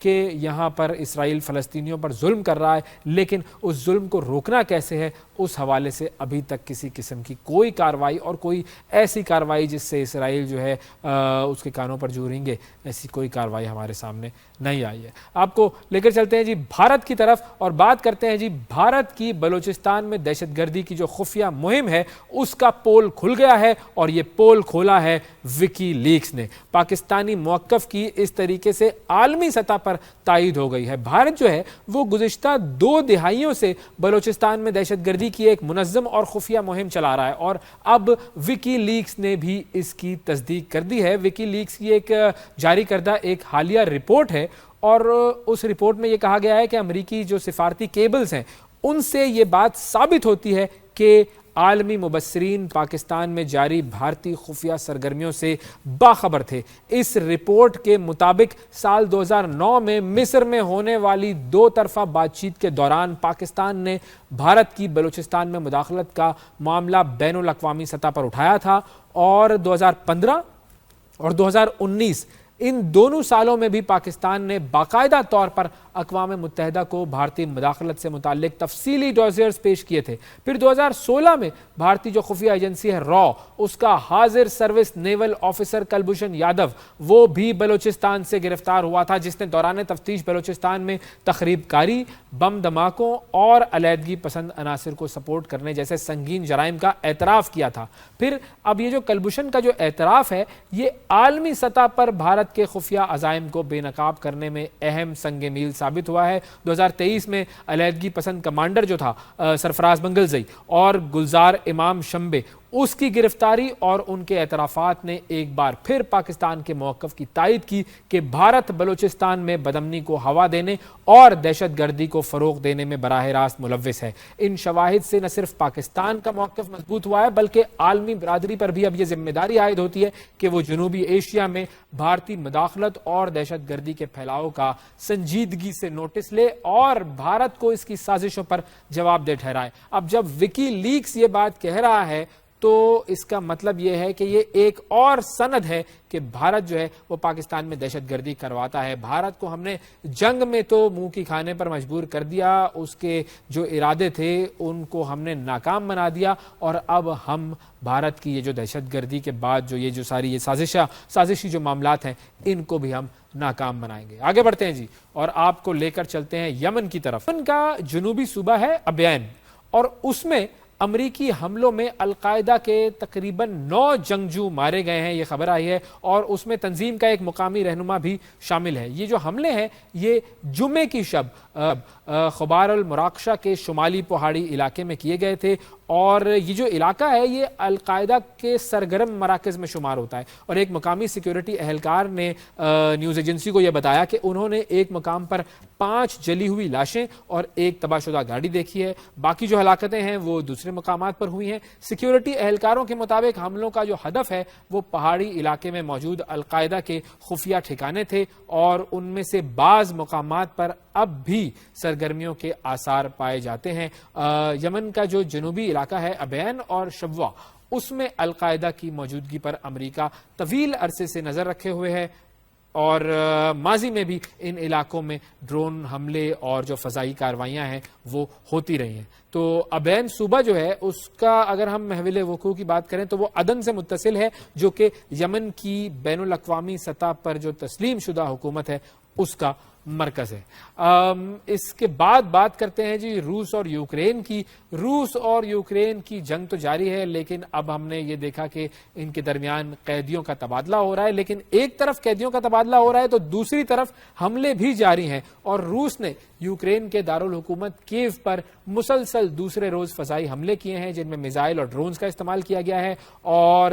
کہ یہاں پر اسرائیل فلسطینیوں پر ظلم کر رہا ہے، لیکن اس ظلم کو روکنا کیسے ہے، اس حوالے سے ابھی تک کسی قسم کی کوئی کارروائی اور کوئی ایسی کارروائی جس سے اسرائیل جو ہے اس کے کانوں پر جو رینگے، ایسی کوئی کارروائی ہمارے سامنے نہیں آئی ہے۔ آپ کو لے کر چلتے ہیں جی بھارت کی طرف اور بات کرتے ہیں جی بھارت کی بلوچستان میں دہشت گردی کی جو خفیہ مہم ہے اس کا پول کھل گیا ہے، اور یہ پول کھولا ہے وکی لیکس نے۔ پاکستانی موقف کی اس طریقے سے عالمی سطح پر تائید ہو گئی ہے۔ بھارت جو ہے وہ گزشتہ 2 دہائیوں سے بلوچستان میں دہشت گردی کی ایک منظم اور خفیہ مہم چلا رہا ہے، اور اب وکی لیکس نے بھی اس کی تصدیق کر دی ہے۔ وکی لیکس کی ایک جاری کردہ ایک حالیہ رپورٹ ہے، اور اس رپورٹ میں یہ کہا گیا ہے کہ امریکی جو سفارتی کیبلز ہیں ان سے یہ بات ثابت ہوتی ہے کہ عالمی مبصرین پاکستان میں جاری بھارتی خفیہ سرگرمیوں سے باخبر تھے۔ اس رپورٹ کے مطابق سال 2009 میں مصر میں ہونے والی 2 طرفہ بات چیت کے دوران پاکستان نے بھارت کی بلوچستان میں مداخلت کا معاملہ بین الاقوامی سطح پر اٹھایا تھا، اور 2015 اور 2019 ان دونوں سالوں میں بھی پاکستان نے باقاعدہ طور پر اقوام متحدہ کو بھارتی مداخلت سے متعلق تفصیلی ڈوزیئرز پیش کیے تھے۔ پھر 2016 میں بھارتی جو خفیہ ایجنسی ہے را، اس کا حاضر سروس نیول آفیسر کلبھوشن یادو وہ بھی بلوچستان سے گرفتار ہوا تھا، جس نے دوران تفتیش بلوچستان میں تخریب کاری، بم دھماکوں اور علیحدگی پسند عناصر کو سپورٹ کرنے جیسے سنگین جرائم کا اعتراف کیا تھا۔ پھر اب یہ جو کلبھوشن کا جو اعتراف ہے یہ عالمی سطح پر بھارت کے خفیہ عزائم کو بے نقاب کرنے میں اہم سنگ میل ثابت ہوا ہے۔ 2023 میں علیحدگی پسند کمانڈر جو تھا سرفراز منگلزئی اور گلزار امام شمبے، اس کی گرفتاری اور ان کے اعترافات نے ایک بار پھر پاکستان کے موقف کی تائید کی کہ بھارت بلوچستان میں بدامنی کو ہوا دینے اور دہشت گردی کو فروغ دینے میں براہ راست ملوث ہے۔ ان شواہد سے نہ صرف پاکستان کا موقف مضبوط ہوا ہے بلکہ عالمی برادری پر بھی اب یہ ذمہ داری عائد ہوتی ہے کہ وہ جنوبی ایشیا میں بھارتی مداخلت اور دہشت گردی کے پھیلاؤ کا سنجیدگی سے نوٹس لے اور بھارت کو اس کی سازشوں پر جواب دہ ٹھہرائے۔ اب جب وکی لیکس یہ بات کہہ رہا ہے تو اس کا مطلب یہ ہے کہ یہ ایک اور سند ہے کہ بھارت جو ہے وہ پاکستان میں دہشت گردی کرواتا ہے۔ بھارت کو ہم نے جنگ میں تو منہ کی کھانے پر مجبور کر دیا، اس کے جو ارادے تھے ان کو ہم نے ناکام بنا دیا، اور اب ہم بھارت کی یہ جو دہشت گردی کے بعد جو یہ جو ساری یہ سازشی جو معاملات ہیں ان کو بھی ہم ناکام بنائیں گے۔ آگے بڑھتے ہیں جی اور آپ کو لے کر چلتے ہیں یمن کی طرف۔ یمن کا جنوبی صوبہ ہے ابین، اور اس میں امریکی حملوں میں القاعدہ کے تقریباً 9 جنگجو مارے گئے ہیں، یہ خبر آئی ہے، اور اس میں تنظیم کا ایک مقامی رہنما بھی شامل ہے۔ یہ جو حملے ہیں یہ جمعے کی شب خبار المراقشہ کے شمالی پہاڑی علاقے میں کیے گئے تھے، اور یہ جو علاقہ ہے یہ القاعدہ کے سرگرم مراکز میں شمار ہوتا ہے۔ اور ایک مقامی سیکیورٹی اہلکار نے نیوز ایجنسی کو یہ بتایا کہ انہوں نے ایک مقام پر 5 جلی ہوئی لاشیں اور ایک تباہ شدہ گاڑی دیکھی ہے، باقی جو ہلاکتیں ہیں وہ دوسرے مقامات پر ہوئی ہیں۔ سیکیورٹی اہلکاروں کے مطابق حملوں کا جو ہدف ہے وہ پہاڑی علاقے میں موجود القاعدہ کے خفیہ ٹھکانے تھے، اور ان میں سے بعض مقامات پر اب بھی سرگرمیوں کے آثار پائے جاتے ہیں۔ یمن کا جو جنوبی علاقہ ہے ابین اور شبوہ، اس میں القاعدہ کی موجودگی پر امریکہ طویل عرصے سے نظر رکھے ہوئے ہے، اور ماضی میں بھی ان علاقوں میں ڈرون حملے اور جو فضائی کارروائیاں ہیں وہ ہوتی رہی ہیں۔ تو ابین صوبہ جو ہے اس کا اگر ہم محول وقوع کی بات کریں تو وہ عدن سے متصل ہے، جو کہ یمن کی بین الاقوامی سطح پر جو تسلیم شدہ حکومت ہے اس کا مرکز ہے۔ اس کے بعد بات کرتے ہیں جی روس اور یوکرین کی۔ روس اور یوکرین کی جنگ تو جاری ہے، لیکن اب ہم نے یہ دیکھا کہ ان کے درمیان قیدیوں کا تبادلہ ہو رہا ہے، لیکن ایک طرف قیدیوں کا تبادلہ ہو رہا ہے تو دوسری طرف حملے بھی جاری ہیں، اور روس نے یوکرین کے دارالحکومت کیو پر مسلسل دوسرے روز فضائی حملے کیے ہیں جن میں میزائل اور ڈرونز کا استعمال کیا گیا ہے، اور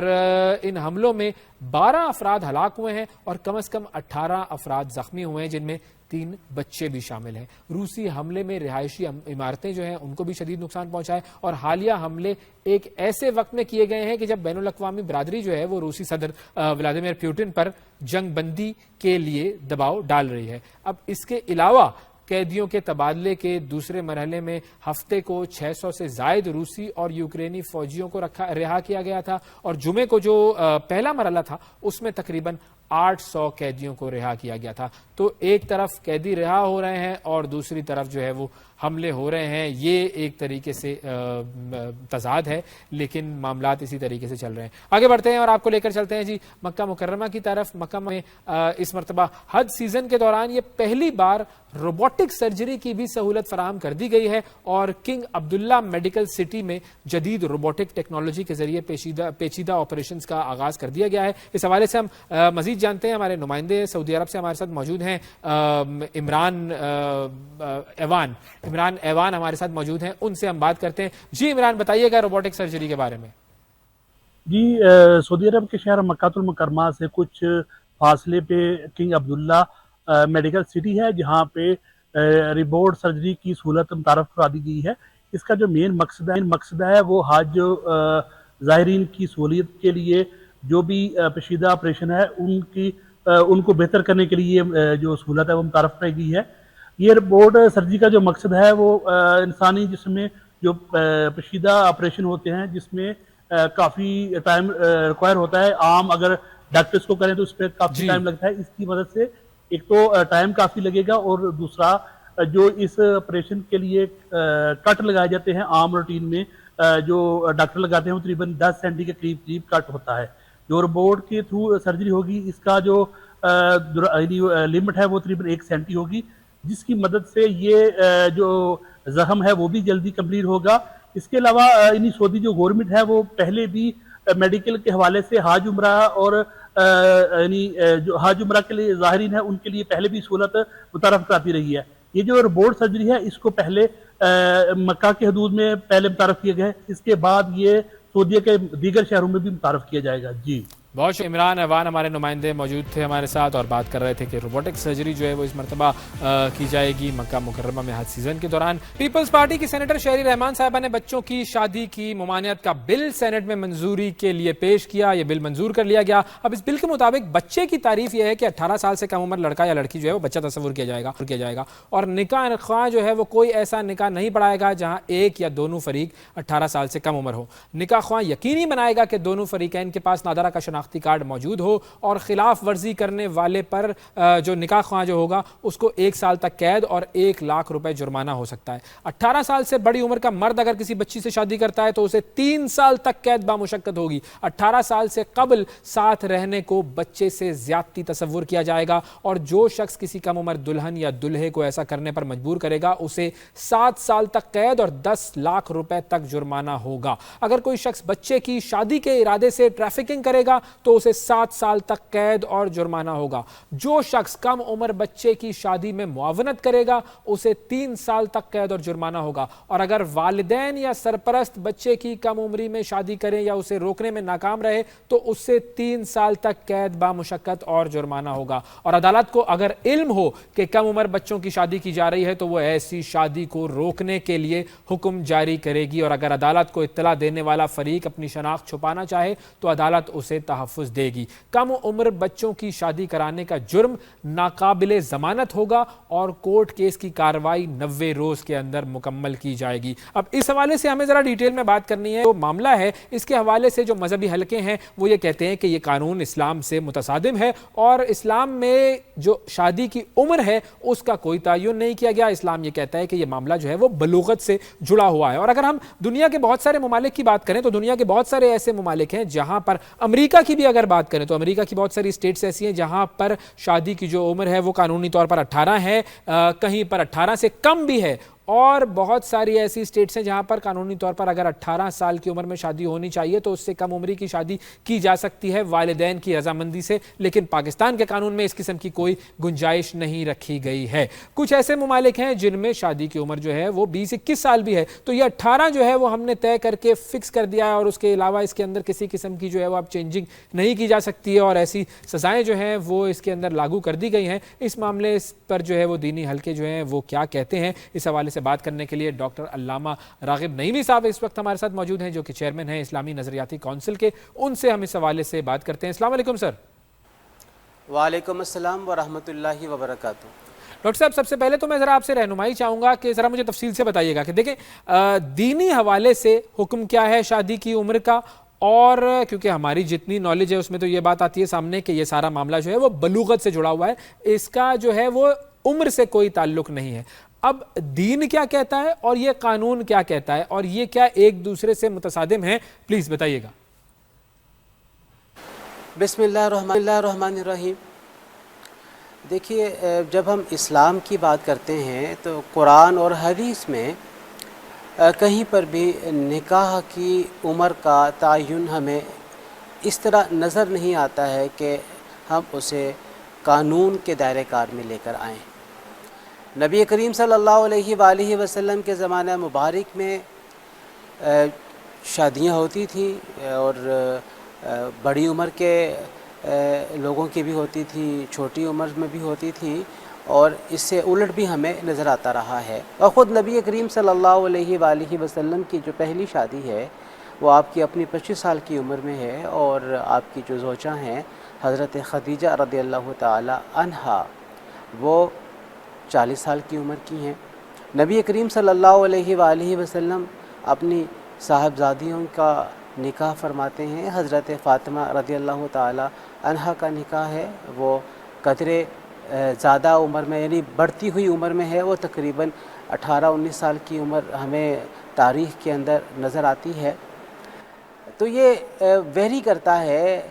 ان حملوں میں 12 افراد ہلاک ہوئے ہیں اور کم از کم 18 افراد زخمی ہوئے ہیں، جن میں 3 بچے بھی شامل ہیں۔ روسی حملے میں رہائشی عمارتیں جو ہیں ان کو بھی شدید نقصان پہنچا ہے، اور حالیہ حملے ایک ایسے وقت میں کیے گئے ہیں کہ جب بین الاقوامی برادری جو ہے وہ روسی صدر ولادیمیر پوٹن پر جنگ بندی کے لیے دباؤ ڈال رہی ہے۔ اب اس کے علاوہ قیدیوں کے تبادلے کے دوسرے مرحلے میں ہفتے کو 600 سے زائد روسی اور یوکرینی فوجیوں کو رہا کیا گیا تھا، اور جمعے کو جو پہلا مرحلہ تھا اس میں تقریباً 800 قیدیوں کو رہا کیا گیا تھا. تو ایک طرف قیدی رہا ہو رہے ہیں اور دوسری طرف جو ہے وہ حملے ہو رہے ہیں. یہ ایک طریقے سے تضاد ہے, لیکن معاملات اسی طریقے سے چل رہے ہیں. آگے بڑھتے ہیں اور آپ کو لے کر چلتے ہیں جی مکہ مکرمہ کی طرف. مکہ میں اس مرتبہ حج سیزن کے دوران یہ پہلی بار روبوٹک سرجری کی بھی سہولت فراہم کر دی گئی ہے, اور کنگ عبداللہ میڈیکل سٹی میں جدید روبوٹک ٹیکنالوجی کے ذریعے پیچیدہ آپریشنز کا آغاز کر دیا گیا ہے. اس حوالے سے ہم مزید جانتے ہیں. ہمارے نمائندے سعودی عرب سے ہمارے ساتھ موجود ہیں, عمران ایوان ہمارے ساتھ موجود ہیں, ان سے ہم بات کرتے ہیں. جی عمران, بتائیے گا روبوٹک سرجری کے بارے میں. جی, سعودی عرب کے شہر مکہ المکرمہ سے کچھ فاصلے پہ کنگ عبداللہ میڈیکل سٹی ہے, جہاں پہ روبوٹ سرجری کی سہولت متعارف کرا دی گئی ہے. اس کا جو مین مقصد ہے وہ حج زائرین کی سہولیت کے لیے جو بھی پیچیدہ آپریشن ہے ان کو بہتر کرنے کے لیے جو سہولت ہے وہ متعارف کرائی گئی ہے. یہ روبوٹ سرجری کا جو مقصد ہے وہ انسانی جسم میں جو پیچیدہ آپریشن ہوتے ہیں جس میں کافی ٹائم ریکوائر ہوتا ہے. عام اگر ڈاکٹرز کو کریں تو اس پہ کافی ٹائم لگتا ہے. اس کی مدد سے ایک تو ٹائم کافی لگے گا, اور دوسرا جو اس آپریشن کے لیے کٹ لگائے جاتے ہیں عام روٹین میں جو ڈاکٹر لگاتے ہیں وہ تقریباً 10 سینٹی کے قریب کٹ ہوتا ہے. جو روبوٹ کے تھرو سرجری ہوگی اس کا جو لمٹ ہے وہ تقریباً 1 سینٹی ہوگی, جس کی مدد سے یہ جو زخم ہے وہ بھی جلدی کمپلیٹ ہوگا. اس کے علاوہ سعودی جو گورنمنٹ ہے وہ پہلے بھی میڈیکل کے حوالے سے حج عمرہ اور جو حج عمرہ کے لیے ظاہرین ہے ان کے لیے پہلے بھی سہولت متعارف کراتی رہی ہے. یہ جو روبوٹ سرجری ہے اس کو پہلے مکہ کے حدود میں پہلے متعارف کیا گیا ہے, اس کے بعد یہ سعودیہ کے دیگر شہروں میں بھی متعارف کیا جائے گا. جی بہت شکریہ. عمران ایوان ہمارے نمائندے موجود تھے ہمارے ساتھ اور بات کر رہے تھے کہ روبوٹک سرجری جو ہے وہ اس مرتبہ کی جائے گی مکہ مکرمہ میں حج سیزن کے دوران. پیپلز پارٹی کی سینیٹر شہری رحمان صاحبہ نے بچوں کی شادی کی ممانعت کا بل سینٹ میں منظوری کے لیے پیش کیا. یہ بل منظور کر لیا گیا. اب اس بل کے مطابق بچے کی تعریف یہ ہے کہ 18 سال سے کم عمر لڑکا یا لڑکی جو ہے وہ بچہ تصور کیا جائے گا, اور نکاح خواہ جو ہے وہ کوئی ایسا نکاح نہیں پڑھائے گا جہاں ایک یا دونوں فریق 18 سال سے کم عمر ہو. نکاح خواہ یقینی بنائے گا کہ دونوں فریقین کے پاس نادرہ کا شناختی کارڈ موجود ہو, اور خلاف ورزی کرنے والے پر جو نکاح خواہ جو ہوگا اس کو 1 سال تک قید اور 1 لاکھ روپے جرمانہ ہو سکتا ہے. 18 سال سے بڑی عمر کا مرد اگر کسی بچی سے شادی کرتا ہے تو اسے 3 سال تک قید بامشقت ہوگی. 18 سال سے قبل ساتھ رہنے کو بچے سے زیادتی تصور کیا جائے گا, اور جو شخص کسی کم عمر دلہن یا دلہے کو ایسا کرنے پر مجبور کرے گا اسے 7 سال تک قید اور 10 لاکھ روپے تک جرمانہ ہوگا. اگر کوئی شخص بچے کی شادی کے ارادے سے ٹریفکنگ کرے گا تو اسے 7 سال تک قید اور جرمانہ ہوگا. جو شخص کم عمر بچے کی شادی میں معاونت کرے گا اسے 3 سال تک قید اور جرمانہ ہوگا. اور اگر والدین یا سرپرست بچے کی کم عمری میں شادی کریں یا اسے روکنے میں ناکام رہے تو اس سے 3 سال تک قید بامشقت اور جرمانہ ہوگا. اور عدالت کو اگر علم ہو کہ کم عمر بچوں کی شادی کی جا رہی ہے تو وہ ایسی شادی کو روکنے کے لیے حکم جاری کرے گی, اور اگر عدالت کو اطلاع دینے والا فریق اپنی شناخت چھپانا چاہے تو عدالت اسے تحفظ دے گی. کم عمر بچوں کی شادی کرانے کا جرم ناقابل ضمانت ہوگا اور کورٹ کیس کی کارروائی 90 روز کے اندر مکمل کی جائے گی. اب اس حوالے سے ہمیں ذرا ڈیٹیل میں بات کرنی ہے. جو معاملہ ہے اس کے حوالے سے جو مذہبی حلقے ہیں وہ یہ کہتے ہیں کہ یہ قانون اسلام سے متصادم ہے, اور اسلام میں جو شادی کی عمر ہے اس کا کوئی تعین نہیں کیا گیا. اسلام یہ کہتا ہے کہ یہ معاملہ جو ہے وہ بلوغت سے جڑا ہوا ہے. اور اگر ہم دنیا کے بہت سارے ممالک کی بات کریں تو دنیا کے بہت سارے ایسے ممالک ہیں جہاں پر, امریکہ کی بھی اگر بات کریں تو امریکہ کی بہت ساری اسٹیٹس ایسی ہیں جہاں پر شادی کی جو عمر ہے وہ قانونی طور پر 18 ہے, کہیں پر 18 سے کم بھی ہے, اور بہت ساری ایسی اسٹیٹس ہیں جہاں پر قانونی طور پر اگر 18 سال کی عمر میں شادی ہونی چاہیے تو اس سے کم عمری کی شادی کی جا سکتی ہے والدین کی رضامندی سے, لیکن پاکستان کے قانون میں اس قسم کی کوئی گنجائش نہیں رکھی گئی ہے. کچھ ایسے ممالک ہیں جن میں شادی کی عمر جو ہے وہ 20-21 سال بھی ہے, تو یہ 18 جو ہے وہ ہم نے طے کر کے فکس کر دیا ہے, اور اس کے علاوہ اس کے اندر کسی قسم کی جو ہے وہ اب چینجنگ نہیں کی جا سکتی ہے, اور ایسی سزائیں جو ہیں وہ اس کے اندر لاگو کر دی گئی ہیں. اس معاملے پر جو ہے وہ دینی حلقے جو ہیں وہ کیا کہتے ہیں, اس حوالے سے بات کرنے کے لیے ڈاکٹر علامہ راغب نعیمی صاحب اس وقت ہمارے ساتھ موجود ہیں جو کہ چیئرمین ہیں اسلامی نظریاتی کونسل کے. ان سے ہم اس حوالے سے بات کرتے ہیں. السلام علیکم سر. وعلیکم السلام ورحمۃ اللہ وبرکاتہ. ڈاکٹر صاحب, سب سے پہلے تو میں ذرا آپ سے رہنمائی چاہوں گا کہ ذرا مجھے تفصیل سے بتائیے گا کہ دیکھیں دینی حوالے سے حکم کیا ہے شادی کی عمر کا, اور کیونکہ ہماری جتنی نالج ہے اس میں تو یہ بات آتی ہے سامنے کہ یہ سارا معاملہ جو ہے وہ بلوغت سے جڑا ہوا ہے, اس کا جو ہے وہ عمر سے کوئی تعلق نہیں ہے. اب دین کیا کہتا ہے اور یہ قانون کیا کہتا ہے, اور یہ کیا ایک دوسرے سے متصادم ہیں؟ پلیز بتائیے گا. بسم اللہ الرحمن الرحیم. دیکھیے, جب ہم اسلام کی بات کرتے ہیں تو قرآن اور حدیث میں کہیں پر بھی نکاح کی عمر کا تعین ہمیں اس طرح نظر نہیں آتا ہے کہ ہم اسے قانون کے دائرۂ کار میں لے کر آئیں. نبی کریم صلی اللہ علیہ وآلہ وسلم کے زمانہ مبارک میں شادیاں ہوتی تھیں اور بڑی عمر کے لوگوں کی بھی ہوتی تھی, چھوٹی عمر میں بھی ہوتی تھی, اور اس سے الٹ بھی ہمیں نظر آتا رہا ہے. اور خود نبی کریم صلی اللہ علیہ وآلہ وسلم کی جو پہلی شادی ہے وہ آپ کی اپنی 25 سال کی عمر میں ہے, اور آپ کی جو زوجہ ہیں حضرت خدیجہ رضی اللہ تعالی عنہا وہ 40 سال کی عمر کی ہیں. نبی کریم صلی اللہ علیہ وآلہ وسلم اپنی صاحبزادیوں کا نکاح فرماتے ہیں. حضرت فاطمہ رضی اللہ تعالی عنہا کا نکاح ہے, وہ قدرے زیادہ عمر میں یعنی بڑھتی ہوئی عمر میں ہے, وہ تقریباً 18-19 سال کی عمر ہمیں تاریخ کے اندر نظر آتی ہے. تو یہ ویری کرتا ہے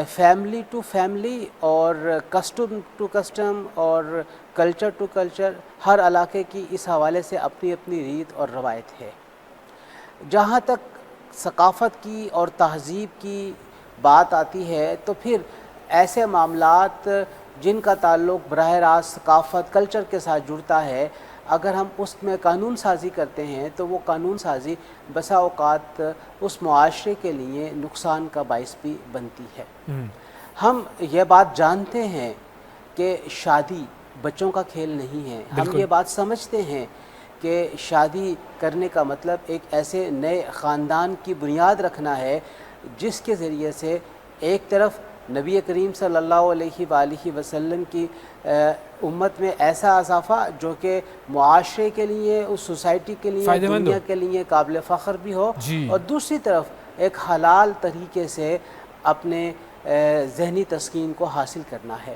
فیملی ٹو فیملی اور کسٹم ٹو کسٹم اور کلچر ٹو کلچر. ہر علاقے کی اس حوالے سے اپنی اپنی ریت اور روایت ہے. جہاں تک ثقافت کی اور تہذیب کی بات آتی ہے تو پھر ایسے معاملات جن کا تعلق براہ راست ثقافت کلچر کے ساتھ جڑتا ہے, اگر ہم اس میں قانون سازی کرتے ہیں تو وہ قانون سازی بسا اوقات اس معاشرے کے لیے نقصان کا باعث بھی بنتی ہے. ہم یہ بات جانتے ہیں کہ شادی بچوں کا کھیل نہیں ہے. ہم یہ بات سمجھتے ہیں کہ شادی کرنے کا مطلب ایک ایسے نئے خاندان کی بنیاد رکھنا ہے جس کے ذریعے سے ایک طرف نبی کریم صلی اللہ علیہ وآلہ وسلم کی امت میں ایسا اضافہ جو کہ معاشرے کے لیے, اس سوسائٹی کے لیے, دنیا کے لیے قابل فخر بھی ہو, اور دوسری طرف ایک حلال طریقے سے اپنے ذہنی تسکین کو حاصل کرنا ہے.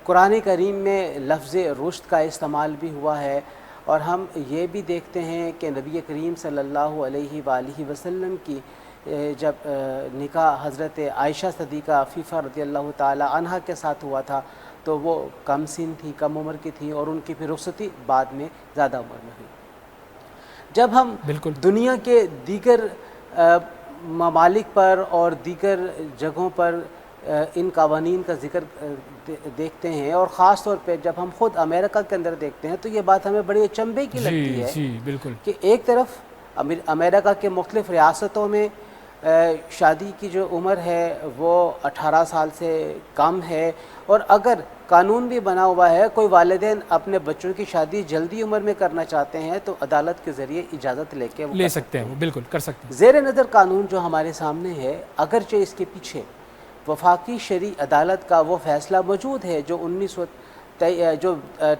قرآن کریم میں لفظ رشد کا استعمال بھی ہوا ہے, اور ہم یہ بھی دیکھتے ہیں کہ نبی کریم صلی اللہ علیہ وآلہ وسلم کی جب نکاح حضرت عائشہ صدیقہ عفیفہ رضی اللہ تعالی عنہا کے ساتھ ہوا تھا تو وہ کم سن تھی, کم عمر کی تھی, اور ان کی پھر رخصتی بعد میں زیادہ عمر میں ہوئی. جب ہم دنیا کے دیگر ممالک پر اور دیگر جگہوں پر ان قوانین کا ذکر دیکھتے ہیں, اور خاص طور پہ جب ہم خود امریکہ کے اندر دیکھتے ہیں, تو یہ بات ہمیں بڑی اچنبھے کی لگتی ہے کہ ایک طرف امریکہ کے مختلف ریاستوں میں شادی کی جو عمر ہے وہ 18 سال سے کم ہے, اور اگر قانون بھی بنا ہوا ہے, کوئی والدین اپنے بچوں کی شادی جلدی عمر میں کرنا چاہتے ہیں تو عدالت کے ذریعے اجازت لے کے لے سکتے ہیں, وہ بالکل کر سکتے ہیں. زیر نظر قانون جو ہمارے سامنے ہے, اگرچہ اس کے پیچھے وفاقی شرعی عدالت کا وہ فیصلہ موجود ہے جو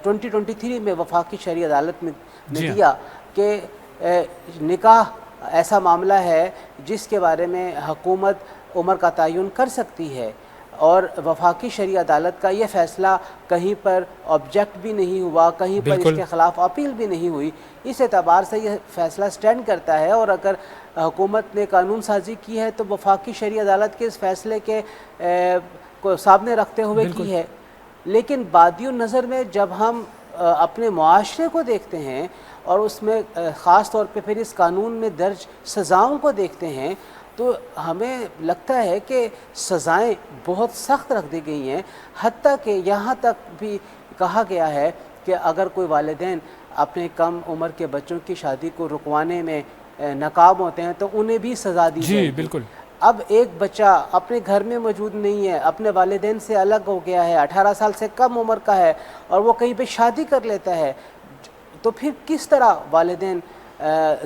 2023 میں وفاقی شرعی عدالت نے دیا کہ نکاح ایسا معاملہ ہے جس کے بارے میں حکومت عمر کا تعین کر سکتی ہے, اور وفاقی شرعی عدالت کا یہ فیصلہ کہیں پر آبجیکٹ بھی نہیں ہوا, کہیں پر اس کے خلاف اپیل بھی نہیں ہوئی. اس اعتبار سے یہ فیصلہ سٹینڈ کرتا ہے, اور اگر حکومت نے قانون سازی کی ہے تو وفاقی شرعی عدالت کے اس فیصلے کے کو سامنے رکھتے ہوئے کی ہے. لیکن بادی النظر میں جب ہم اپنے معاشرے کو دیکھتے ہیں اور اس میں خاص طور پہ پھر اس قانون میں درج سزاؤں کو دیکھتے ہیں, تو ہمیں لگتا ہے کہ سزائیں بہت سخت رکھ دی گئی ہیں, حتیٰ کہ یہاں تک بھی کہا گیا ہے کہ اگر کوئی والدین اپنے کم عمر کے بچوں کی شادی کو رکوانے میں ناکام ہوتے ہیں تو انہیں بھی سزا دی جائے گی. بالکل. اب ایک بچہ اپنے گھر میں موجود نہیں ہے, اپنے والدین سے الگ ہو گیا ہے, 18 سال سے کم عمر کا ہے, اور وہ کہیں پہ شادی کر لیتا ہے, تو پھر کس طرح والدین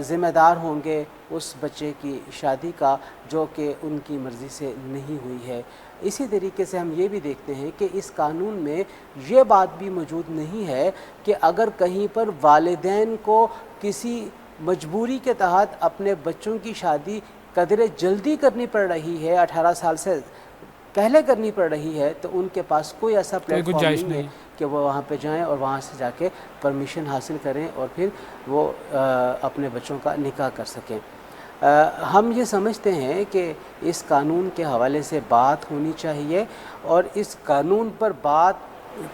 ذمہ دار ہوں گے اس بچے کی شادی کا جو کہ ان کی مرضی سے نہیں ہوئی ہے. اسی طریقے سے ہم یہ بھی دیکھتے ہیں کہ اس قانون میں یہ بات بھی موجود نہیں ہے کہ اگر کہیں پر والدین کو کسی مجبوری کے تحت اپنے بچوں کی شادی قدرے جلدی کرنی پڑ رہی ہے، 18 سال سے پہلے کرنی پڑ رہی ہے، تو ان کے پاس کوئی ایسا پلیٹ فارم نہیں ہے کہ وہ وہاں پہ جائیں اور وہاں سے جا کے پرمیشن حاصل کریں اور پھر وہ اپنے بچوں کا نکاح کر سکیں۔ ہم یہ سمجھتے ہیں کہ اس قانون کے حوالے سے بات ہونی چاہیے اور اس قانون پر بات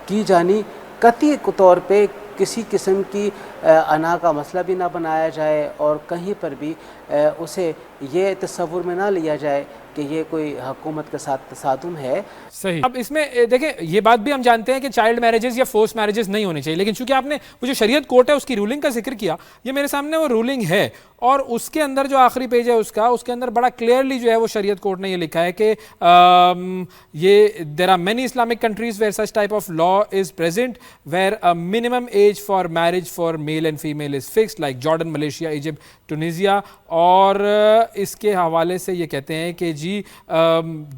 کی جانی قطعی طور پہ کسی قسم کی انا کا مسئلہ بھی نہ بنایا جائے اور کہیں پر بھی اسے یہ تصور میں نہ لیا جائے کہ یہ کوئی حکومت کے ساتھ تصادم ہے۔ صحیح۔ اب اس میں دیکھیں یہ بات بھی ہم جانتے ہیں کہ چائلڈ میرجز یا فورس میرجز نہیں ہونے چاہیے، لیکن چونکہ آپ نے وہ جو شریعت کورٹ ہے اس کی رولنگ کا ذکر کیا، یہ میرے سامنے وہ رولنگ ہے اور اس کے اندر جو آخری پیج ہے اس کے اندر بڑا کلیئرلی جو ہے وہ شریعت کورٹ نے یہ لکھا ہے کہ یہ there are many Islamic countries where such type of law is present where a minimum age for marriage for male and female is fixed like Jordan, Malaysia, Egypt, Tunisia، اور اس کے حوالے سے یہ کہتے ہیں کہ جی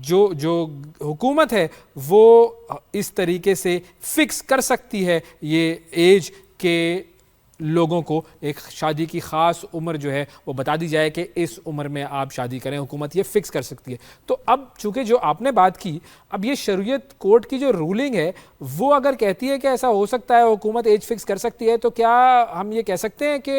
جو حکومت ہے وہ اس طریقے سے فکس کر سکتی ہے یہ ایج کے لوگوں کو ایک شادی کی خاص عمر جو ہے وہ بتا دی جائے کہ اس عمر میں آپ شادی کریں، حکومت یہ فکس کر سکتی ہے۔ تو اب چونکہ جو آپ نے بات کی، اب یہ شریعت کورٹ کی جو رولنگ ہے وہ اگر کہتی ہے کہ ایسا ہو سکتا ہے، حکومت ایج فکس کر سکتی ہے، تو کیا ہم یہ کہہ سکتے ہیں کہ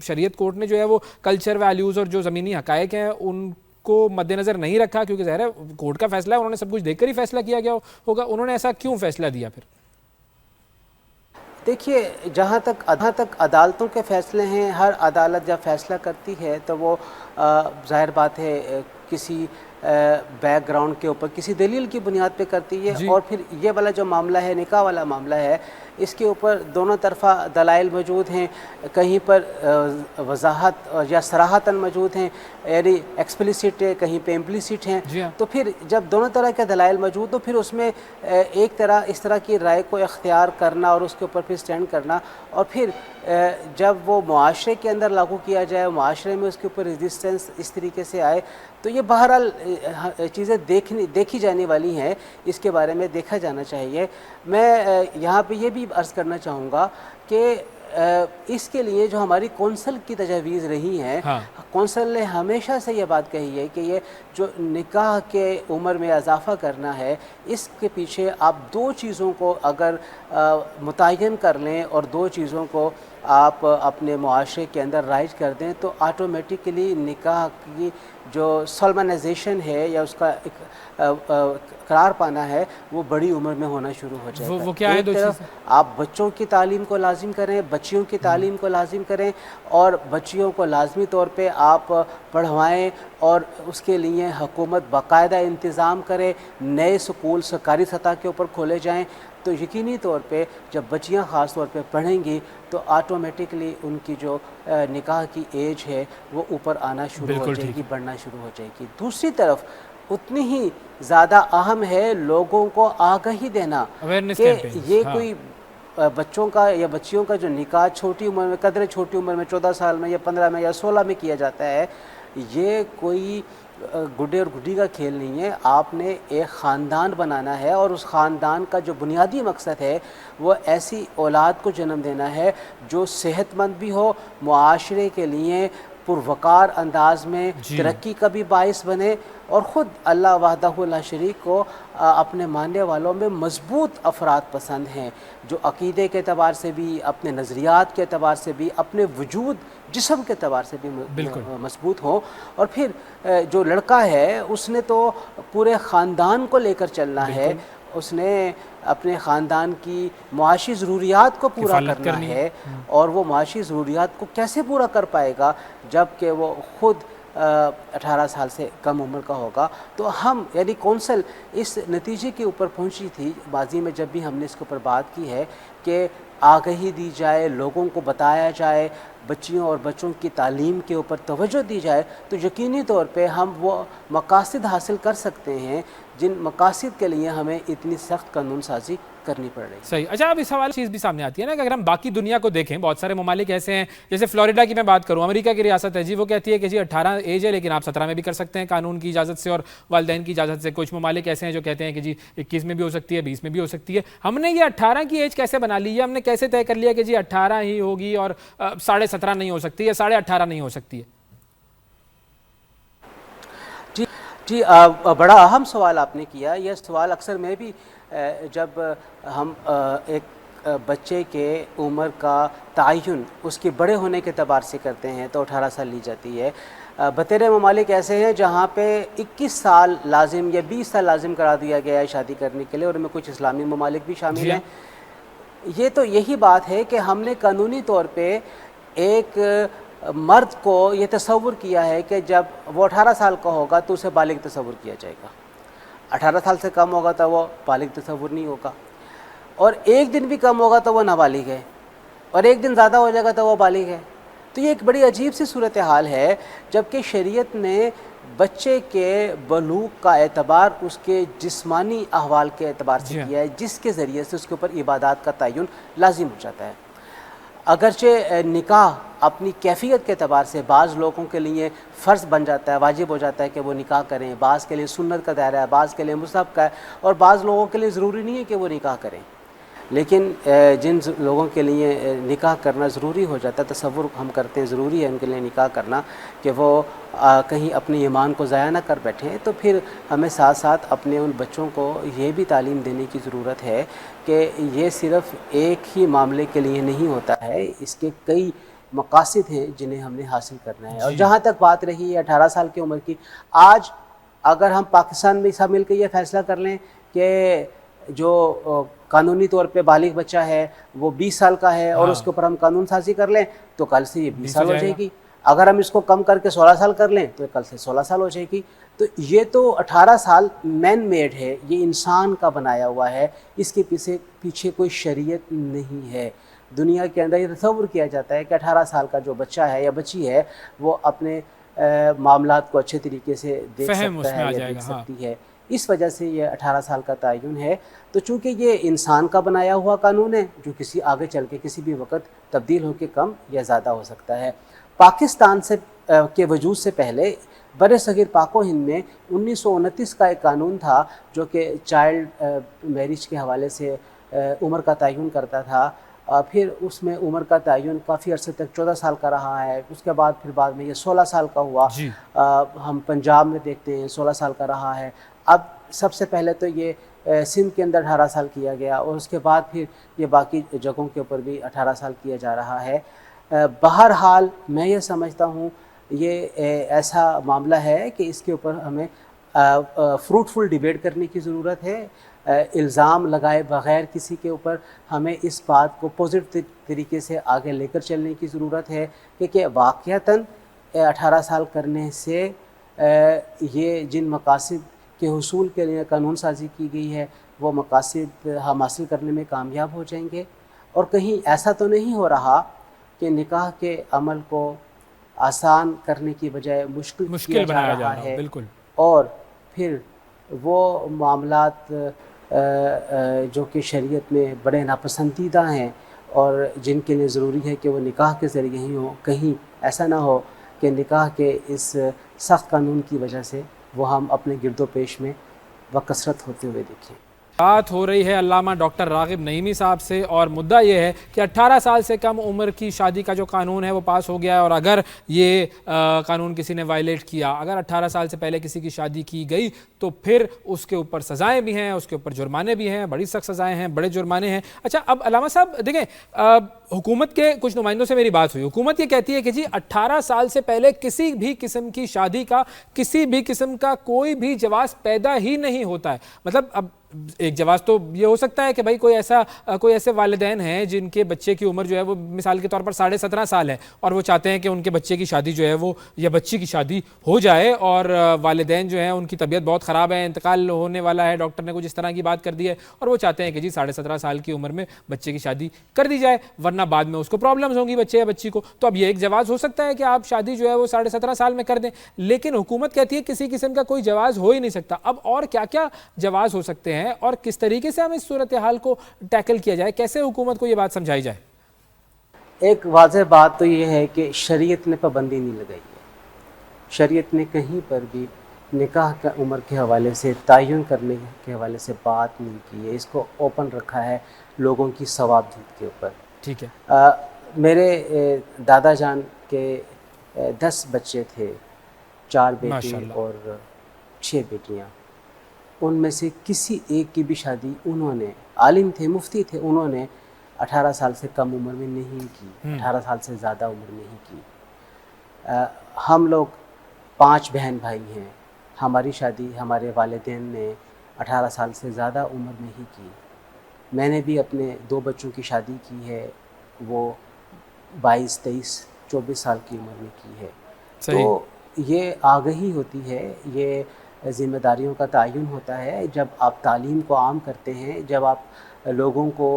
شریعت کورٹ نے جو ہے وہ کلچر ویلیوز اور جو زمینی حقائق ہیں ان کو مد نظر نہیں رکھا؟ کیونکہ ظاہر ہے کورٹ کا فیصلہ ہے، انہوں نے سب کچھ دیکھ کر ہی فیصلہ کیا گیا ہوگا، انہوں نے ایسا کیوں فیصلہ دیا پھر؟ دیکھیے، جہاں تک عدالتوں کے فیصلے ہیں، ہر عدالت جب فیصلہ کرتی ہے تو وہ ظاہر بات ہے کسی بیک گراؤنڈ کے اوپر کسی دلیل کی بنیاد پہ کرتی ہے، اور پھر یہ والا جو معاملہ ہے، نکاح والا معاملہ ہے، اس کے اوپر دونوں طرفہ دلائل موجود ہیں، کہیں پر وضاحت یا صراحتاً موجود ہیں، یعنی ایکسپلیسٹ ہے، کہیں پہ امپلیسٹ ہیں۔ تو پھر جب دونوں طرح کے دلائل موجود تو پھر اس میں اس طرح کی رائے کو اختیار کرنا اور اس کے اوپر پھر سٹینڈ کرنا، اور پھر جب وہ معاشرے کے اندر لاگو کیا جائے، معاشرے میں اس کے اوپر ریزسٹنس اس طریقے سے آئے، تو یہ بہرحال چیزیں دیکھی جانے والی ہیں، اس کے بارے میں دیکھا جانا چاہیے۔ میں یہاں پہ یہ بھی عرض کرنا چاہوں گا کہ اس کے لیے جو ہماری کونسل کی تجاویز رہی ہیں، کونسل نے ہمیشہ سے یہ بات کہی ہے کہ یہ جو نکاح کے عمر میں اضافہ کرنا ہے، اس کے پیچھے آپ دو چیزوں کو اگر متعین کر لیں اور دو چیزوں کو آپ اپنے معاشرے کے اندر رائج کر دیں تو آٹومیٹکلی نکاح کی جو سولمنائزیشن ہے یا اس کا قرار پانا ہے وہ بڑی عمر میں ہونا شروع ہو جائے گا۔ وہ کیا ہے؟ ایک طرف آپ بچوں کی تعلیم کو لازم کریں، بچیوں کی تعلیم کو لازم کریں، اور بچیوں کو لازمی طور پہ آپ پڑھوائیں، اور اس کے لیے حکومت باقاعدہ انتظام کرے، نئے سکول سرکاری سطح کے اوپر کھولے جائیں، تو یقینی طور پہ جب بچیاں خاص طور پہ پڑھیں گی تو آٹومیٹکلی ان کی جو نکاح کی ایج ہے وہ اوپر آنا شروع ہو جائے گی، بڑھنا شروع ہو جائے گی۔ دوسری طرف اتنی ہی زیادہ اہم ہے لوگوں کو آگاہی دینا کہ یہ کوئی بچوں کا یا بچیوں کا جو نکاح چھوٹی عمر میں، قدرے چھوٹی عمر میں 14 سال میں یا 15 میں یا 16 میں کیا جاتا ہے، یہ کوئی گڈے اور گڈی کا کھیل نہیں ہے۔ آپ نے ایک خاندان بنانا ہے اور اس خاندان کا جو بنیادی مقصد ہے وہ ایسی اولاد کو جنم دینا ہے جو صحت مند بھی ہو، معاشرے کے لیے پروقار انداز میں ترقی کا بھی باعث بنے، اور خود اللہ وحدہ لا شریک کو اپنے ماننے والوں میں مضبوط افراد پسند ہیں، جو عقیدے کے اعتبار سے بھی، اپنے نظریات کے اعتبار سے بھی، اپنے وجود جسم کے اعتبار سے بھی مضبوط ہوں۔ اور پھر جو لڑکا ہے اس نے تو پورے خاندان کو لے کر چلنا ہے، اس نے اپنے خاندان کی معاشی ضروریات کو پورا کرنا ہے، اور وہ معاشی ضروریات کو کیسے پورا کر پائے گا جب کہ وہ خود 18 سال سے کم عمر کا ہوگا۔ تو ہم یعنی کونسل اس نتیجے کے اوپر پہنچی تھی ماضی میں جب بھی ہم نے اس کے اوپر بات کی ہے کہ آگہی دی جائے، لوگوں کو بتایا جائے، بچیوں اور بچوں کی تعلیم کے اوپر توجہ دی جائے، تو یقینی طور پہ ہم وہ مقاصد حاصل کر سکتے ہیں جن مقاصد کے لیے ہمیں اتنی سخت قانون سازی کرنی پڑ رہی ہے۔ صحیح۔ اچھا، اب اس حوالے چیز بھی سامنے آتی ہے نا کہ اگر ہم باقی دنیا کو دیکھیں، بہت سارے ممالک ایسے ہیں، جیسے فلوریڈا کی میں بات کروں، امریکہ کی ریاست ہے جی، وہ کہتی ہے کہ جی 18 ایج ہے لیکن آپ 17 میں بھی کر سکتے ہیں قانون کی اجازت سے اور والدین کی اجازت سے۔ کچھ ممالک ایسے ہیں جو کہتے ہیں کہ جی 21 میں بھی ہو سکتی ہے، 20 میں بھی ہو سکتی ہے۔ ہم نے یہ 18 کی ایج کیسے بنا لی ہے؟ ہم نے کیسے طے کر لیا کہ جی 18 ہی ہوگی اور 17.5 نہیں ہو سکتی یا 18.5 نہیں ہو سکتی ہے؟ جی بڑا اہم سوال آپ نے کیا. یہ سوال اکثر میں بھی جب ہم ایک بچے کے عمر کا تعین اس کے بڑے ہونے کے اعتبار سے کرتے ہیں تو 18 سال لی جاتی ہے. بطیرے ممالک ایسے ہیں جہاں پہ 21 سال لازم یا 20 سال لازم کرا دیا گیا ہے شادی کرنے کے لیے، اور ان میں کچھ اسلامی ممالک بھی شامل ہیں. یہ تو یہی بات ہے کہ ہم نے قانونی طور پہ ایک مرد کو یہ تصور کیا ہے کہ جب وہ 18 سال کا ہوگا تو اسے بالغ تصور کیا جائے گا، 18 سال سے کم ہوگا تو وہ بالغ تصور نہیں ہوگا، اور ایک دن بھی کم ہوگا تو وہ نابالغ ہے، اور ایک دن زیادہ ہو جائے گا تو وہ بالغ ہے. تو یہ ایک بڑی عجیب سی صورتحال ہے، جبکہ شریعت نے بچے کے بلوغ کا اعتبار اس کے جسمانی احوال کے اعتبار سے کیا ہے، جس کے ذریعے سے اس کے اوپر عبادات کا تعین لازم ہو جاتا ہے. اگرچہ نکاح اپنی کیفیت کے اعتبار سے بعض لوگوں کے لیے فرض بن جاتا ہے، واجب ہو جاتا ہے کہ وہ نکاح کریں، بعض کے لیے سنت کا دائرہ ہے، بعض کے لیے مستحب کا ہے، اور بعض لوگوں کے لیے ضروری نہیں ہے کہ وہ نکاح کریں. لیکن جن لوگوں کے لیے نکاح کرنا ضروری ہو جاتا ہے، تصور ہم کرتے ہیں ضروری ہے ان کے لیے نکاح کرنا کہ وہ کہیں اپنے ایمان کو ضائع نہ کر بیٹھیں، تو پھر ہمیں ساتھ ساتھ اپنے ان بچوں کو یہ بھی تعلیم دینے کی ضرورت ہے کہ یہ صرف ایک ہی معاملے کے لیے نہیں ہوتا ہے، اس کے کئی مقاصد ہیں جنہیں ہم نے حاصل کرنا ہے. اور جہاں تک بات رہی ہے 18 سال کی عمر کی، آج اگر ہم پاکستان میں سب مل کے یہ فیصلہ کر لیں کہ جو قانونی طور پہ بالغ بچہ ہے وہ 20 سال کا ہے اور اس کے اوپر ہم قانون سازی کر لیں تو کل سے یہ 20 سال ہو جائے گی. اگر ہم اس کو کم کر کے 16 سال کر لیں تو کل سے 16 سال ہو جائے گی. تو یہ تو 18 سال مین میڈ ہے، یہ انسان کا بنایا ہوا ہے، اس کے پیچھے کوئی شریعت نہیں ہے. دنیا کے اندر یہ تصور کیا جاتا ہے کہ 18 سال کا جو بچہ ہے یا بچی ہے وہ اپنے معاملات کو اچھے طریقے سے دیکھ سکتا ہے یا دیکھ سکتی ہے، اس وجہ سے یہ 18 سال کا تعین ہے. تو چونکہ یہ انسان کا بنایا ہوا قانون ہے جو کسی آگے چل کے کسی بھی وقت تبدیل ہو کے کم یا زیادہ ہو سکتا ہے. پاکستان کے وجود سے پہلے بر صغیر پاک و ہند میں 1929 کا ایک قانون تھا جو کہ چائلڈ میرج کے حوالے سے عمر کا تعین کرتا تھا. پھر اس میں عمر کا تعین کافی عرصے تک 14 سال کا رہا ہے، اس کے بعد پھر بعد میں یہ 16 سال کا ہوا. ہم پنجاب میں دیکھتے ہیں 16 سال کا رہا ہے. اب سب سے پہلے تو یہ سندھ کے اندر 18 سال کیا گیا اور اس کے بعد پھر یہ باقی جگہوں کے اوپر بھی 18 سال کیا جا رہا ہے. بہرحال میں یہ سمجھتا ہوں یہ ایسا معاملہ ہے کہ اس کے اوپر ہمیں فروٹفل ڈیبیٹ کرنے کی ضرورت ہے. الزام لگائے بغیر کسی کے اوپر ہمیں اس بات کو پازیٹیو طریقے سے آگے لے کر چلنے کی ضرورت ہے کہ واقعتاً 18 سال کرنے سے یہ جن مقاصد کے حصول کے لیے قانون سازی کی گئی ہے وہ مقاصد ہم حاصل کرنے میں کامیاب ہو جائیں گے. اور کہیں ایسا تو نہیں ہو رہا کہ نکاح کے عمل کو آسان کرنے کی بجائے مشکل کیا جا رہا ہے، اور پھر وہ معاملات جو کہ شریعت میں بڑے ناپسندیدہ ہیں اور جن کے لیے ضروری ہے کہ وہ نکاح کے ذریعے ہی ہوں، کہیں ایسا نہ ہو کہ نکاح کے اس سخت قانون کی وجہ سے وہ ہم اپنے گرد و پیش میں بکثرت ہوتے ہوئے دیکھیں. بات ہو رہی ہے علامہ ڈاکٹر راغب نعیمی صاحب سے، اور مدعا یہ ہے کہ 18 سال سے کم عمر کی شادی کا جو قانون ہے وہ پاس ہو گیا ہے، اور اگر یہ قانون کسی نے وائلیٹ کیا، اگر 18 سال سے پہلے کسی کی شادی کی گئی تو پھر اس کے اوپر سزائیں بھی ہیں، اس کے اوپر جرمانے بھی ہیں، بڑی سخت سزائیں ہیں، بڑے جرمانے ہیں. اچھا اب علامہ صاحب دیکھیں، حکومت کے کچھ نمائندوں سے میری بات ہوئی، حکومت یہ کہتی ہے کہ جی 18 سال سے پہلے کسی بھی قسم کی شادی کا، کسی بھی قسم کا کوئی بھی جواز پیدا ہی نہیں ہوتا ہے. مطلب اب ایک جواز تو یہ ہو سکتا ہے کہ بھائی کوئی ایسے والدین ہیں جن کے بچے کی عمر جو ہے وہ مثال کے طور پر 17.5 سال ہے اور وہ چاہتے ہیں کہ ان کے بچے کی شادی جو ہے وہ یا بچی کی شادی ہو جائے، اور والدین جو ہیں ان کی طبیعت بہت خراب ہے، انتقال ہونے والا ہے، ڈاکٹر نے کچھ اس طرح کی بات کر دی ہے، اور وہ چاہتے ہیں کہ جی 17.5 سال کی عمر میں بچے کی شادی کر دی جائے ورنہ بعد میں اس کو پرابلمز ہوں گی بچے یا بچی کو. تو اب یہ ایک جواز ہو سکتا ہے کہ آپ شادی جو ہے وہ 17.5 سال میں کر دیں، لیکن حکومت کہتی ہے کسی قسم کا کوئی جواز ہو ہی نہیں سکتا. اب اور کیا کیا جواز ہو سکتے ہیں اور کس طریقے سے ہم اس صورتحال کو ٹیکل کیا جائے، کیسے حکومت کو یہ بات سمجھائی جائے؟ ایک واضح بات تو یہ ہے کہ شریعت نے پابندی نہیں لگائی ہے. شریعت نے کہیں پر بھی نکاح کا عمر کے حوالے سے تعین کرنے کے حوالے سے بات نہیں کی ہے. اس کو اوپن رکھا ہے لوگوں کی ثوابدید کے اوپر. ٹھیک ہے. میرے دادا جان کے 10 بچے تھے، 4 بیٹی اور 6 بیٹیاں، ان میں سے کسی ایک کی بھی شادی انہوں نے، عالم تھے، مفتی تھے، انہوں نے 18 سال سے کم عمر میں نہیں کی، 18 سال سے زیادہ عمر میں نہیں کی۔ ہم لوگ 5 بہن بھائی ہیں، ہماری شادی ہمارے والدین نے 18 سال سے زیادہ عمر میں ہی کی۔ میں نے بھی اپنے 2 بچوں کی شادی کی ہے، وہ 22، 23، 24 سال کی عمر میں کی ہے۔ تو یہ آگہی ہوتی ہے، یہ ذمہ داریوں کا تعین ہوتا ہے۔ جب آپ تعلیم کو عام کرتے ہیں، جب آپ لوگوں کو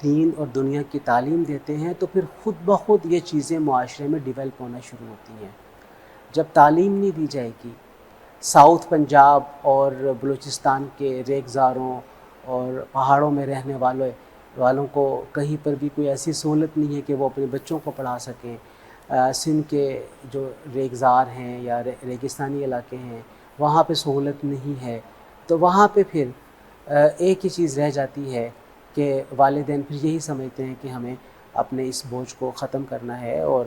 دین اور دنیا کی تعلیم دیتے ہیں، تو پھر خود بخود یہ چیزیں معاشرے میں ڈیولپ ہونا شروع ہوتی ہیں۔ جب تعلیم نہیں دی جائے گی، ساؤتھ پنجاب اور بلوچستان کے ریگزاروں اور پہاڑوں میں رہنے والوں کو کہیں پر بھی کوئی ایسی سہولت نہیں ہے کہ وہ اپنے بچوں کو پڑھا سکیں۔ سندھ کے جو ریگزار ہیں یا ریگستانی علاقے ہیں، وہاں پہ سہولت نہیں ہے، تو وہاں پہ پھر ایک ہی چیز رہ جاتی ہے کہ والدین پھر یہی سمجھتے ہیں کہ ہمیں اپنے اس بوجھ کو ختم کرنا ہے اور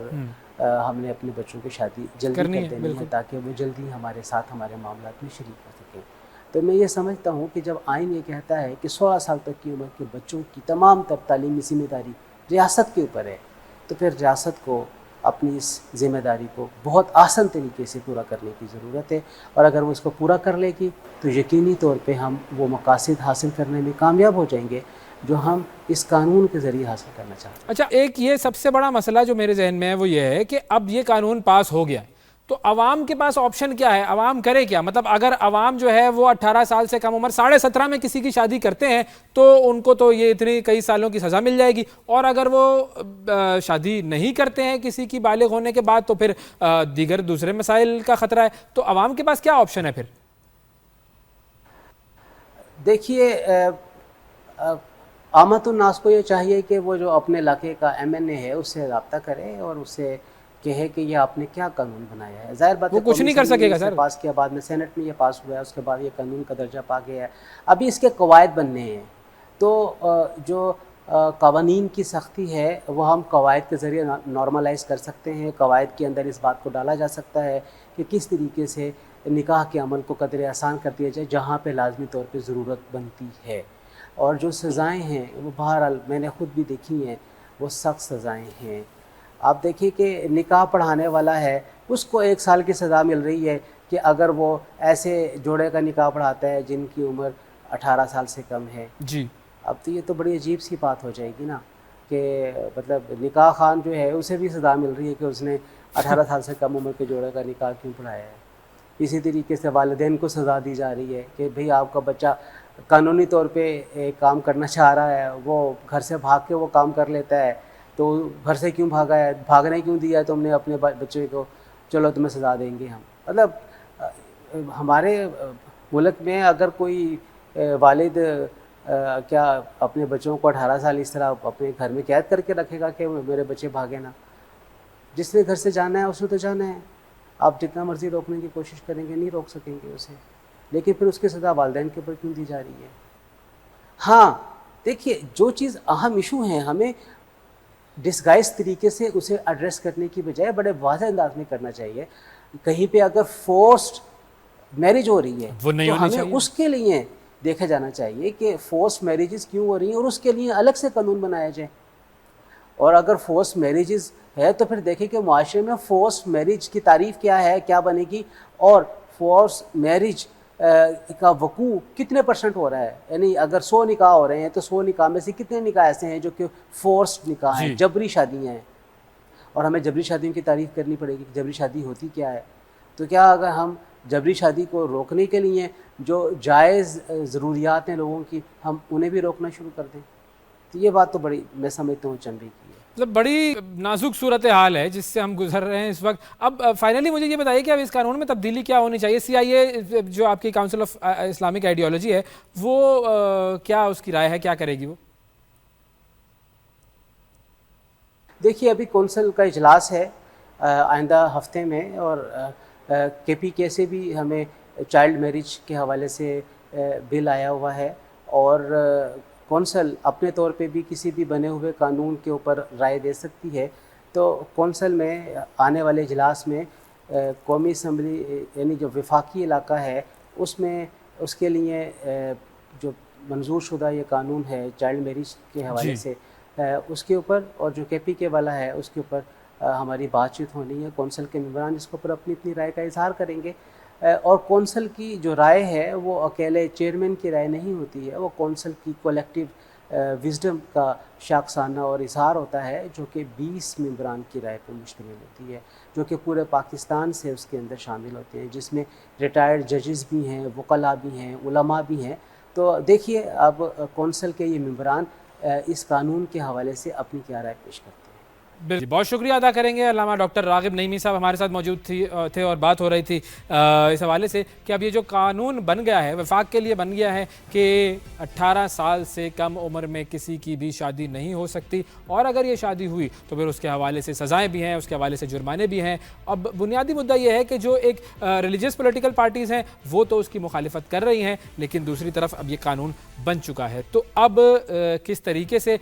ہم نے اپنے بچوں کی شادی جلدی کر دینی ہے تاکہ وہ جلدی ہمارے ساتھ ہمارے معاملات میں شریک ہو سکیں۔ تو میں یہ سمجھتا ہوں کہ جب آئین یہ کہتا ہے کہ 16 سال تک کی عمر کے بچوں کی تمام تر تعلیمی ذمہ داری ریاست کے اوپر ہے، تو پھر ریاست کو اپنی اس ذمہ داری کو بہت آسان طریقے سے پورا کرنے کی ضرورت ہے، اور اگر وہ اس کو پورا کر لے گی تو یقینی طور پہ ہم وہ مقاصد حاصل کرنے میں کامیاب ہو جائیں گے جو ہم اس قانون کے ذریعے حاصل کرنا چاہتے ہیں۔ اچھا، ایک یہ سب سے بڑا مسئلہ جو میرے ذہن میں ہے وہ یہ ہے کہ اب یہ قانون پاس ہو گیا ہے، تو عوام کے پاس آپشن کیا ہے؟ عوام کرے کیا؟ مطلب اگر عوام جو ہے وہ 18 سال سے کم عمر 17.5 میں کسی کی شادی کرتے ہیں تو ان کو تو یہ اتنی کئی سالوں کی سزا مل جائے گی، اور اگر وہ شادی نہیں کرتے ہیں کسی کی بالغ ہونے کے بعد تو پھر دیگر دوسرے مسائل کا خطرہ ہے۔ تو عوام کے پاس کیا آپشن ہے پھر؟ دیکھیے، عامت الناس کو یہ چاہیے کہ وہ جو اپنے علاقے کا MNA ہے اس سے رابطہ کرے اور اس سے کہے کہ یہ آپ نے کیا قانون بنایا ہے۔ ظاہر بات ہے وہ کچھ نہیں کر سکے گا سر، پاس کیا، بعد میں سینٹ میں یہ پاس ہوا ہے، اس کے بعد یہ قانون کا درجہ پا گیا ہے، ابھی اس کے قواعد بننے ہیں۔ تو جو قوانین کی سختی ہے وہ ہم قواعد کے ذریعے نارملائز کر سکتے ہیں۔ قواعد کے اندر اس بات کو ڈالا جا سکتا ہے کہ کس طریقے سے نکاح کے عمل کو قدر آسان کر دیا جائے جہاں پہ لازمی طور پہ ضرورت بنتی ہے، اور جو سزائیں ہیں وہ بہرحال میں نے خود بھی دیکھی ہیں، وہ سخت سزائیں ہیں۔ آپ دیکھیے کہ نکاح پڑھانے والا ہے، اس کو 1 سال کی سزا مل رہی ہے کہ اگر وہ ایسے جوڑے کا نکاح پڑھاتا ہے جن کی عمر 18 سال سے کم ہے۔ جی، اب تو یہ تو بڑی عجیب سی بات ہو جائے گی نا کہ مطلب نکاح خان جو ہے اسے بھی سزا مل رہی ہے کہ اس نے 18 سال سے کم عمر کے جوڑے کا نکاح کیوں پڑھایا ہے۔ اسی طریقے سے والدین کو سزا دی جا رہی ہے کہ بھئی آپ کا بچہ قانونی طور پہ ایک کام کرنا چاہ رہا ہے، وہ گھر سے بھاگ کے وہ کام کر لیتا ہے، تو گھر سے کیوں بھاگا ہے، بھاگنے کیوں دیا ہے تم نے اپنے بچے کو، چلو تمہیں سزا دیں گے ہم۔ مطلب ہمارے ملک میں اگر کوئی والد کیا اپنے بچوں کو 18 سال اس طرح اپنے گھر میں قید کر کے رکھے گا کہ میرے بچے بھاگے نا؟ جس نے گھر سے جانا ہے اس نے تو جانا ہے، آپ جتنا مرضی روکنے کی کوشش کریں گے نہیں روک سکیں گے اسے، لیکن پھر اس کی سزا والدین کے اوپر کیوں دی جا رہی ہے؟ ہاں دیکھیے، جو چیز اہم ایشو ہیں ہمیں ڈسگائز طریقے سے اسے ایڈریس کرنے کی بجائے بڑے واضح انداز میں کرنا چاہیے۔ کہیں پہ اگر فورسڈ میرج ہو رہی ہے وہ نہیں تو ہونی ہمیں چاہیے۔ اس کے لیے دیکھا جانا چاہیے کہ فورسڈ میریجز کیوں ہو رہی ہیں اور اس کے لیے الگ سے قانون بنایا جائے۔ اور اگر فورسڈ میریجز ہے تو پھر دیکھیں کہ معاشرے میں فورسڈ میرج کی تعریف کیا ہے، کیا بنے گی، اور فورسڈ میرج کا وقوع کتنے % ہو رہا ہے۔ یعنی اگر 100 نکاح ہو رہے ہیں تو 100 نکاح میں سے کتنے نکاح ایسے ہیں جو کہ فورسڈ نکاح ہیں، جبری شادیاں ہیں، اور ہمیں جبری شادیوں کی تعریف کرنی پڑے گی کہ جبری شادی ہوتی کیا ہے۔ تو کیا اگر ہم جبری شادی کو روکنے کے لیے جو جائز ضروریات ہیں لوگوں کی ہم انہیں بھی روکنا شروع کر دیں؟ تو یہ بات تو بڑی میں سمجھتا ہوں چنبی کی ہے۔ مطلب بڑی نازک صورتحال ہے جس سے ہم گزر رہے ہیں اس وقت۔ اب فائنلی مجھے یہ بتائیے کہ اب اس قانون میں تبدیلی کیا ہونی چاہیے؟ CIA جو آپ کی کاؤنسل آف اسلامک آئیڈیالوجی ہے وہ کیا اس کی رائے ہے، کیا کرے گی وہ؟ دیکھیے، ابھی کونسل کا اجلاس ہے آئندہ ہفتے میں، اور KPK سے بھی ہمیں چائلڈ میرج کے حوالے سے بل آیا ہوا ہے، اور کونسل اپنے طور پہ بھی کسی بھی بنے ہوئے قانون کے اوپر رائے دے سکتی ہے۔ تو کونسل میں آنے والے اجلاس میں قومی اسمبلی یعنی جو وفاقی علاقہ ہے اس میں اس کے لیے جو منظور شدہ یہ قانون ہے چائلڈ میریج کے حوالے سے اس کے اوپر اور جو کے پی کے والا ہے اس کے اوپر ہماری بات چیت ہونی ہے. کونسل کے ممبران اس کے اوپر اپنی اپنی رائے کا اظہار کریں گے اور کونسل کی جو رائے ہے وہ اکیلے چیئرمین کی رائے نہیں ہوتی ہے, وہ کونسل کی کولیکٹیو وزڈم کا شاخسانہ اور اظہار ہوتا ہے جو کہ 20 ممبران کی رائے پر مشتمل ہوتی ہے جو کہ پورے پاکستان سے اس کے اندر شامل ہوتے ہیں, جس میں ریٹائرڈ ججز بھی ہیں, وکلاء بھی ہیں, علماء بھی ہیں. تو دیکھیے اب کونسل کے یہ ممبران اس قانون کے حوالے سے اپنی کیا رائے پیش کرتے ہیں. بہت شکریہ ادا کریں گے علامہ ڈاکٹر راغب نعیمی صاحب ہمارے ساتھ موجود تھے اور بات ہو رہی تھی اس حوالے سے کہ اب یہ جو قانون بن گیا ہے وفاق کے لیے بن گیا ہے کہ 18 سال سے کم عمر میں کسی کی بھی شادی نہیں ہو سکتی, اور اگر یہ شادی ہوئی تو پھر اس کے حوالے سے سزائیں بھی ہیں, اس کے حوالے سے جرمانے بھی ہیں. اب بنیادی مدعا یہ ہے کہ جو ایک ریلیجیس پولیٹیکل پارٹیز ہیں وہ تو اس کی مخالفت کر رہی ہیں, لیکن دوسری طرف اب یہ قانون بن چکا ہے. تو اب کس طریقے سے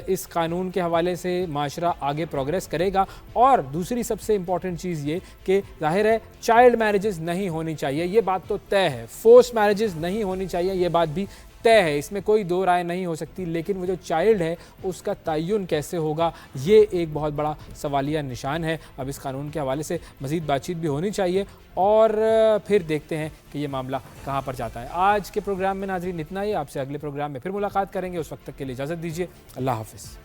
اس قانون کے حوالے سے معاشرہ آگے پروگریس کرے گا, اور دوسری سب سے امپورٹنٹ چیز یہ کہ ظاہر ہے چائلڈ میرجز نہیں ہونی چاہیے, یہ بات تو طے ہے, فورس میرجز نہیں ہونی چاہیے یہ بات بھی طے ہے, اس میں کوئی دو رائے نہیں ہو سکتی, لیکن وہ جو چائلڈ ہے اس کا تعین کیسے ہوگا یہ ایک بہت بڑا سوالیہ نشان ہے. اب اس قانون کے حوالے سے مزید بات چیت بھی ہونی چاہیے اور پھر دیکھتے ہیں کہ یہ معاملہ کہاں پر جاتا ہے. آج کے پروگرام میں ناظرین اتنا ہی, آپ سے اگلے پروگرام میں پھر ملاقات کریں گے, اس وقت تک کے لیے اجازت دیجیے, اللہ حافظ.